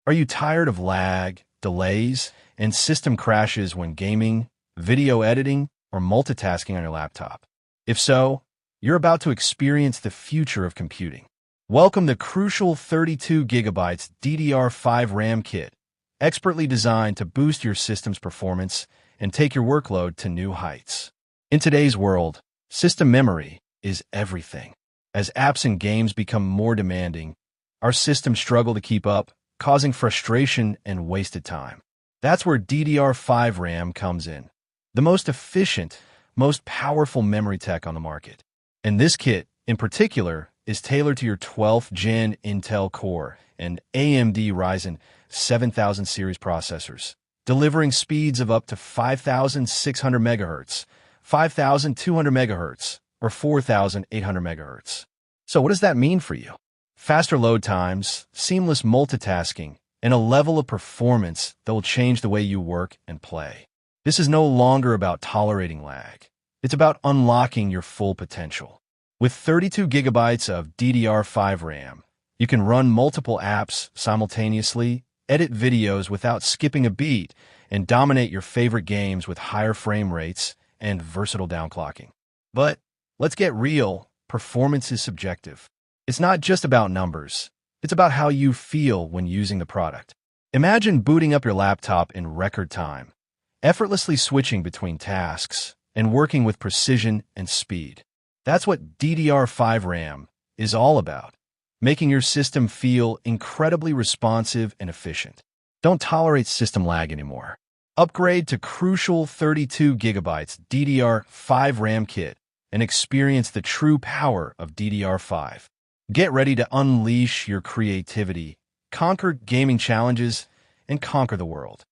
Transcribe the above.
Are you tired of lag, delays, and system crashes when gaming, video editing, or multitasking on your laptop? If so, you're about to experience the future of computing. Welcome the crucial 32GB DDR5 RAM kit, expertly designed to boost your system's performance and take your workload to new heights. In today's world, system memory is everything. As apps and games become more demanding, our systems struggle to keep up, causing frustration and wasted time. That's where DDR5 RAM comes in, the most efficient, most powerful memory tech on the market. And this kit, in particular, is tailored to your 12th Gen Intel Core and AMD Ryzen 7000 series processors, delivering speeds of up to 5,600 MHz, 5,200 MHz, or 4,800 MHz. So what does that mean for you? Faster load times, seamless multitasking, and a level of performance that will change the way you work and play. This is no longer about tolerating lag. It's about unlocking your full potential. With 32GB of DDR5 RAM, you can run multiple apps simultaneously, edit videos without skipping a beat, and dominate your favorite games with higher frame rates and versatile downclocking. But let's get real, performance is subjective. It's not just about numbers. It's about how you feel when using the product. Imagine booting up your laptop in record time, effortlessly switching between tasks, and working with precision and speed. That's what DDR5 RAM is all about, making your system feel incredibly responsive and efficient. Don't tolerate system lag anymore. Upgrade to crucial 32GB DDR5 RAM kit and experience the true power of DDR5. Get ready to unleash your creativity, conquer gaming challenges, and conquer the world.